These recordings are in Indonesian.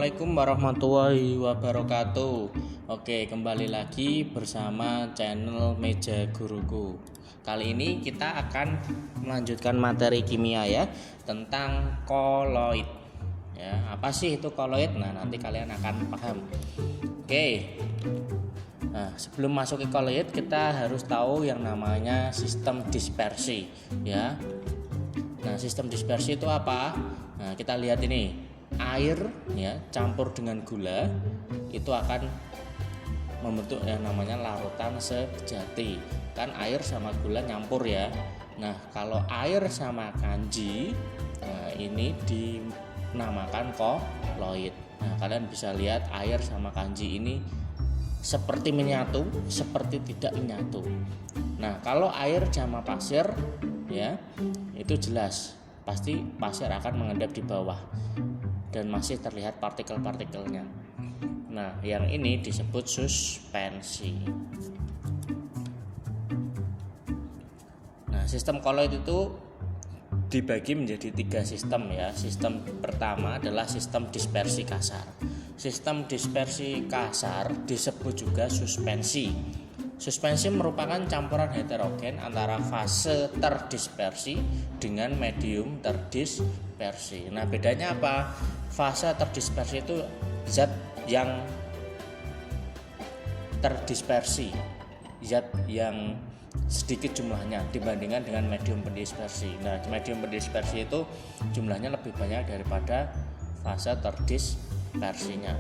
Assalamualaikum warahmatullahi wabarakatuh. Oke, kembali lagi bersama channel Meja Guruku. Kali ini kita akan melanjutkan materi kimia ya, tentang koloid. Ya, apa sih itu koloid? Nah, nanti kalian akan paham. Oke. Nah, sebelum masuk ke koloid, kita harus tahu yang namanya sistem dispersi, ya. Nah, sistem dispersi itu apa? Nah, kita lihat ini. Air ya campur dengan gula itu akan membentuk yang namanya larutan sejati. Kan air sama gula nyampur ya. Nah, kalau air sama kanji, nah ini dinamakan koloid. Nah, kalian bisa lihat air sama kanji ini seperti menyatu, seperti tidak menyatu. Nah, kalau air sama pasir ya, itu jelas pasti pasir akan mengendap di bawah dan masih terlihat partikel-partikelnya. Nah, yang ini disebut suspensi. Nah, sistem koloid itu dibagi menjadi 3 sistem ya. Sistem pertama adalah sistem dispersi kasar. Sistem dispersi kasar disebut juga suspensi. Suspensi merupakan campuran heterogen antara fase terdispersi dengan medium terdispersi. Nah, bedanya apa? Fase terdispersi itu zat yang terdispersi, zat yang sedikit jumlahnya dibandingkan dengan medium pendispersi. Nah, medium pendispersi itu jumlahnya lebih banyak daripada fase terdispersinya.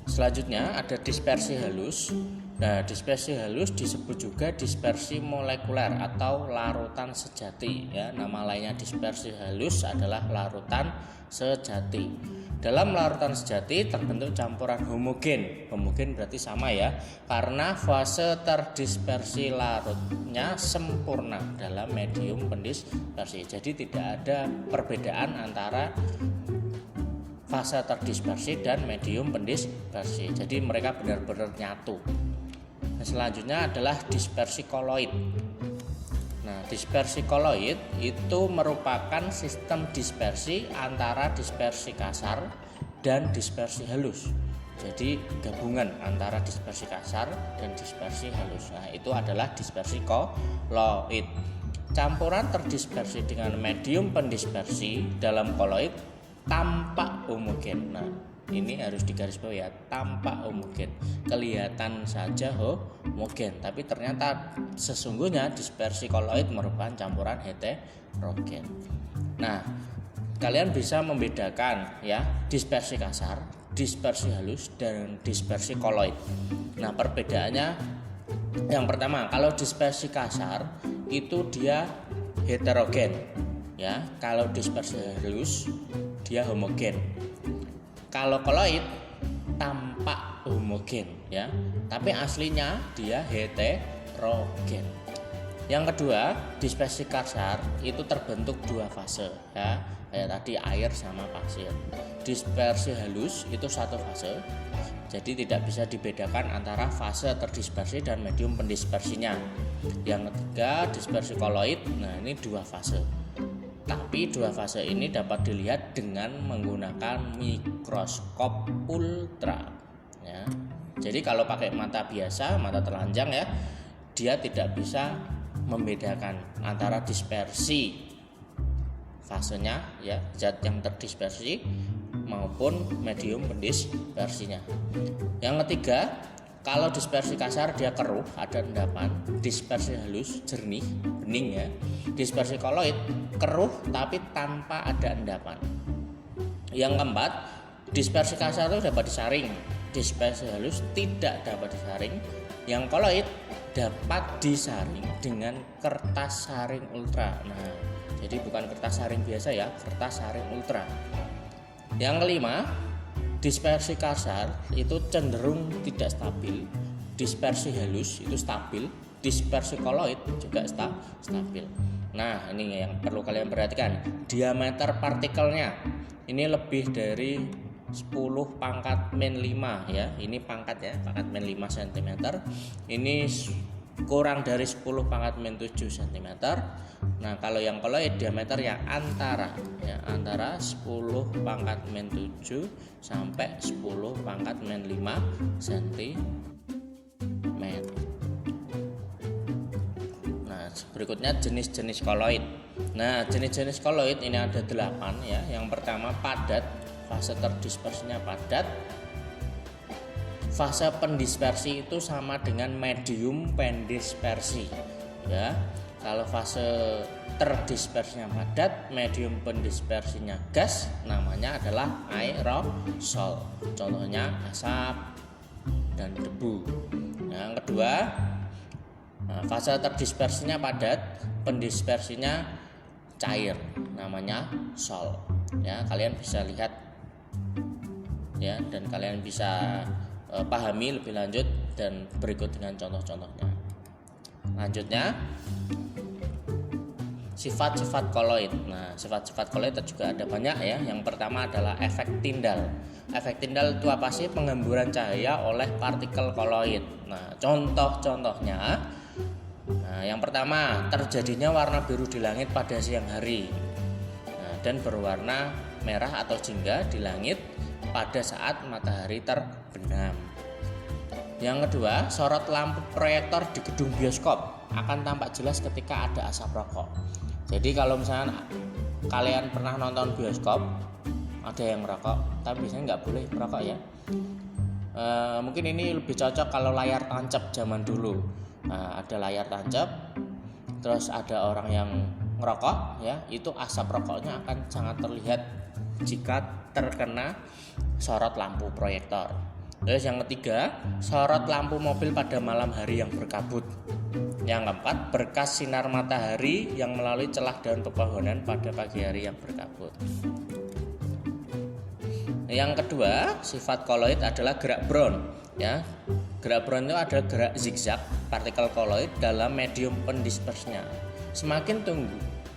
Selanjutnya ada dispersi halus. Nah, dispersi halus disebut juga dispersi molekuler atau larutan sejati ya. Nama lainnya dispersi halus adalah larutan sejati. Dalam larutan sejati terbentuk campuran homogen. Homogen berarti sama ya, karena fase terdispersi larutnya sempurna dalam medium pendispersi. Jadi tidak ada perbedaan antara fase terdispersi dan medium pendispersi. Jadi mereka benar-benar nyatu. Nah, selanjutnya adalah dispersi koloid. Nah, dispersi koloid itu merupakan sistem dispersi antara dispersi kasar dan dispersi halus. Jadi gabungan antara dispersi kasar dan dispersi halus. Nah, itu adalah dispersi koloid. Campuran terdispersi dengan medium pendispersi dalam koloid tampak homogen. Nah, ini harus digarisbawahi ya, tampak homogen. Kelihatan saja homogen, tapi ternyata sesungguhnya dispersi koloid merupakan campuran heterogen. Nah, kalian bisa membedakan ya dispersi kasar, dispersi halus dan dispersi koloid. Nah, perbedaannya yang pertama, kalau dispersi kasar itu dia heterogen ya, kalau dispersi halus dia homogen. Kalau koloid tampak homogen ya, tapi aslinya dia heterogen. Yang kedua, dispersi kasar itu terbentuk 2 fase ya, kayak tadi air sama pasir. Dispersi halus itu 1 fase. Jadi tidak bisa dibedakan antara fase terdispersi dan medium pendispersinya. Yang ketiga, dispersi koloid. Nah, ini 2 fase. Tapi 2 fase ini dapat dilihat dengan menggunakan mikroskop ultra ya. Jadi kalau pakai mata biasa, mata telanjang ya, dia tidak bisa membedakan antara dispersi fasenya ya, zat yang terdispersi maupun medium pendispersinya. Yang ketiga, kalau dispersi kasar dia keruh, ada endapan. Dispersi halus jernih, bening ya. Dispersi koloid keruh tapi tanpa ada endapan. Yang keempat, dispersi kasar itu dapat disaring, dispersi halus tidak dapat disaring. Yang koloid dapat disaring dengan kertas saring ultra. Nah, jadi bukan kertas saring biasa ya, kertas saring ultra. Yang kelima, dispersi kasar itu cenderung tidak stabil, dispersi halus itu stabil, dispersi koloid juga stabil. Nah, ini yang perlu kalian perhatikan, diameter partikelnya ini lebih dari 10 pangkat min 5 ya. Ini pangkat ya, pangkat min 5 cm. Ini kurang dari 10 pangkat min 7 cm. Nah, kalau yang koloid diameter yang antara 10 pangkat min 7 sampai 10 pangkat min 5 cm. Nah, berikutnya jenis-jenis koloid. Nah, jenis-jenis koloid ini ada 8 ya. Yang pertama padat, fase terdispersinya padat. Fase pendispersi itu sama dengan medium pendispersi ya. Kalau fase terdispersinya padat, medium pendispersinya gas, namanya adalah aerosol. Contohnya asap dan debu. Yang kedua, fase terdispersinya padat, pendispersinya cair, namanya sol. Ya, kalian bisa lihat ya, dan kalian bisa pahami lebih lanjut dan berikut dengan contoh-contohnya. Lanjutnya, sifat-sifat koloid. Nah, sifat-sifat koloid juga ada banyak ya. Yang pertama adalah efek Tyndall. Efek Tyndall itu apa sih? Penggemburan cahaya oleh partikel koloid. Nah, contoh-contohnya, yang pertama, terjadinya warna biru di langit pada siang hari. Nah, dan berwarna merah atau jingga di langit pada saat matahari terbenam. Yang kedua, sorot lampu proyektor di gedung bioskop akan tampak jelas ketika ada asap rokok. Jadi kalau misalnya kalian pernah nonton bioskop, ada yang merokok, tapi biasanya nggak boleh merokok ya. Mungkin ini lebih cocok kalau layar tancap zaman dulu. Nah, ada layar tancap, terus ada orang yang ngerokok ya, itu asap rokoknya akan sangat terlihat jika terkena sorot lampu proyektor. Terus yang ketiga, sorot lampu mobil pada malam hari yang berkabut. Yang keempat, berkas sinar matahari yang melalui celah daun pepohonan pada pagi hari yang berkabut. Yang kedua, sifat koloid adalah gerak Brown ya. Gerak Brown itu adalah gerak zigzag partikel koloid dalam medium pendispersinya. Semakin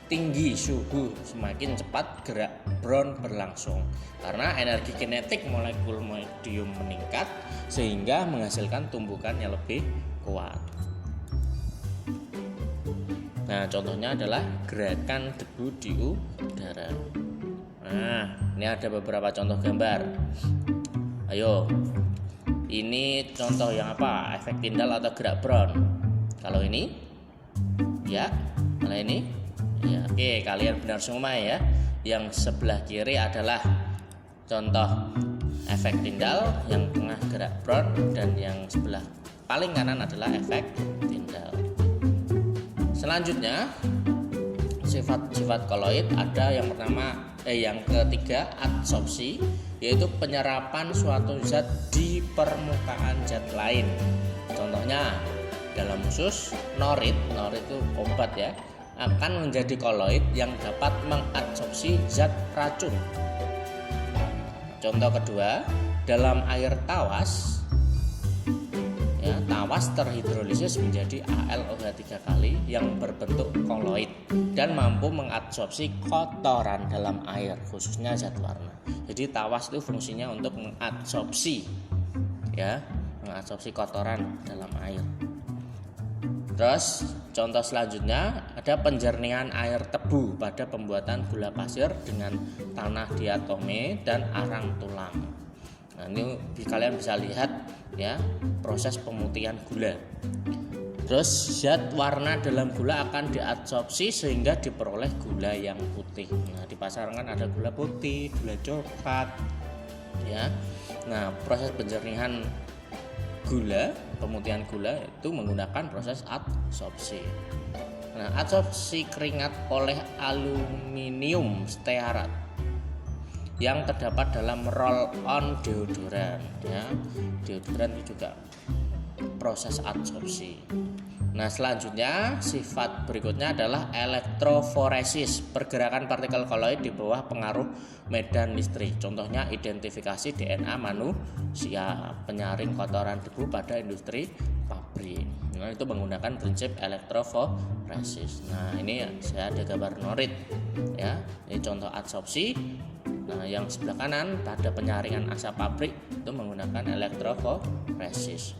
tinggi suhu, semakin cepat gerak Brown berlangsung karena energi kinetik molekul medium meningkat sehingga menghasilkan tumbukan yang lebih kuat. Nah, contohnya adalah gerakan debu di udara. Nah, ini ada beberapa contoh gambar. Ayo, ini contoh yang apa? Efek Tyndall atau gerak Brown. Kalau ini, ya, kalau ini, ya. Oke, kalian benar semua ya. Yang sebelah kiri adalah contoh efek Tyndall, yang tengah gerak Brown, dan yang sebelah paling kanan adalah efek Tyndall. Selanjutnya, sifat-sifat koloid ada yang ketiga adsorpsi, yaitu penyerapan suatu zat di permukaan zat lain. Contohnya dalam usus norit itu obat ya, akan menjadi koloid yang dapat mengadsorpsi zat racun. Contoh kedua, dalam air tawas ya, tawas terhidrolisis menjadi AlOH 3 kali yang berbentuk koloid dan mampu mengadsorpsi kotoran dalam air, khususnya zat warna. Jadi tawas itu fungsinya untuk mengadsorpsi ya, mengadsorpsi kotoran dalam air. Terus contoh selanjutnya ada penjernihan air tebu pada pembuatan gula pasir dengan tanah diatome dan arang tulang. Nah, ini kalian bisa lihat ya, proses pemutihan gula. Terus zat warna dalam gula akan diadsorpsi sehingga diperoleh gula yang putih. Nah, di pasaran kan ada gula putih, gula coklat ya. Nah, proses penjernihan gula, pemutihan gula itu menggunakan proses adsorpsi. Nah, adsorpsi keringat oleh aluminium stearat yang terdapat dalam roll-on deodoran ya. Deodoran itu juga proses adsorpsi. Nah, selanjutnya sifat berikutnya adalah elektroforesis, pergerakan partikel koloid di bawah pengaruh medan listrik. Contohnya identifikasi DNA manusia, penyaring kotoran debu pada industri pabrik. Nah, itu menggunakan prinsip elektroforesis. Nah, ini saya ada gambar norit ya. Ini contoh adsorpsi. Nah, yang sebelah kanan pada penyaringan asap pabrik itu menggunakan elektroforesis.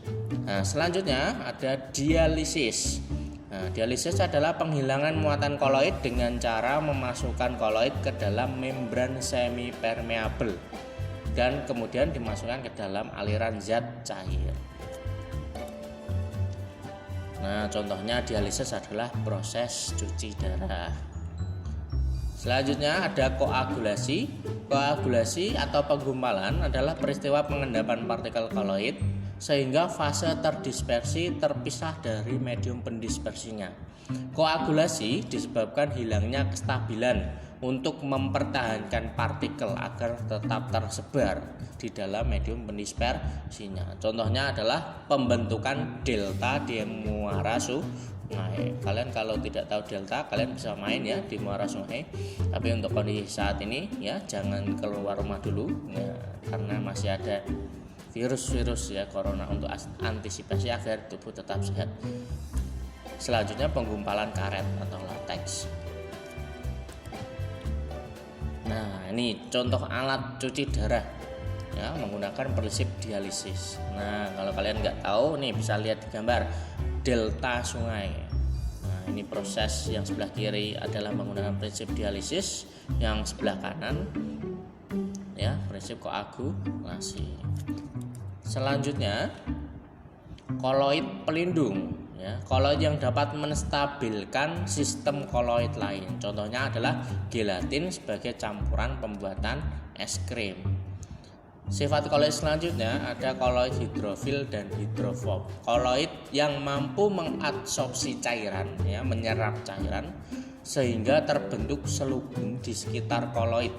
Nah, selanjutnya ada dialisis. Nah, dialisis adalah penghilangan muatan koloid dengan cara memasukkan koloid ke dalam membran semi permeabel dan kemudian dimasukkan ke dalam aliran zat cair. Nah, contohnya dialisis adalah proses cuci darah. Selanjutnya ada koagulasi. Koagulasi atau penggumpalan adalah peristiwa pengendapan partikel koloid sehingga fase terdispersi terpisah dari medium pendispersinya. Koagulasi disebabkan hilangnya kestabilan untuk mempertahankan partikel agar tetap tersebar di dalam medium pendispersinya. Contohnya adalah pembentukan delta di muara sungai. Kalian kalau tidak tahu delta, kalian bisa main ya di muara sungai. Tapi untuk kondisi saat ini ya jangan keluar rumah dulu ya, karena masih ada virus-virus ya corona, untuk antisipasi agar tubuh tetap sehat. Selanjutnya penggumpalan karet atau latex. Nah, ini contoh alat cuci darah ya menggunakan prinsip dialisis. Nah, kalau kalian nggak tahu nih bisa lihat di gambar delta sungai. Nah, ini proses yang sebelah kiri adalah menggunakan prinsip dialisis, yang sebelah kanan ya prinsip koagulasi. Selanjutnya koloid pelindung ya, koloid yang dapat menstabilkan sistem koloid lain. Contohnya adalah gelatin sebagai campuran pembuatan es krim. Sifat koloid selanjutnya ada koloid hidrofil dan hidrofob. Koloid yang mampu mengabsorpsi cairan ya, menyerap cairan sehingga terbentuk selubung di sekitar koloid.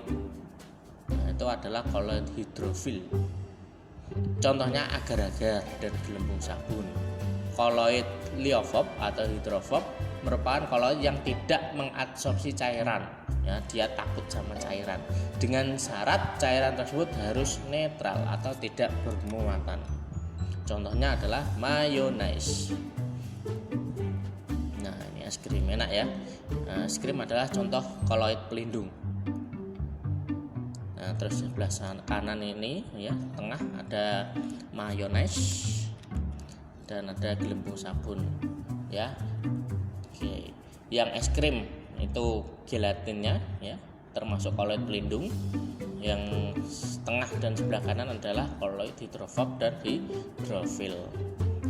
Nah, itu adalah koloid hidrofil. Contohnya agar-agar dan gelembung sabun. Koloid liofob atau hidrofob merupakan koloid yang tidak mengabsorpsi cairan ya, dia takut sama cairan dengan syarat cairan tersebut harus netral atau tidak bermuatan. Contohnya adalah mayonnaise. Nah, ini es krim enak ya. Nah, es krim adalah contoh koloid pelindung. Nah, terus sebelah kanan ini ya, tengah ada mayonnaise dan ada gelembung sabun ya. Oke. Yang es krim itu gelatinnya ya, termasuk koloid pelindung. Yang tengah dan sebelah kanan adalah koloid hidrofob dan hidrofil.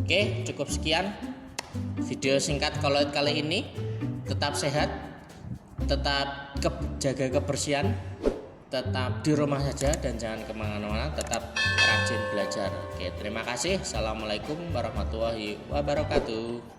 Oke, cukup sekian video singkat koloid kali ini. Tetap sehat, tetap jaga kebersihan, tetap di rumah saja dan jangan kemana-mana, tetap rajin belajar. Oke, terima kasih. Assalamualaikum warahmatullahi wabarakatuh.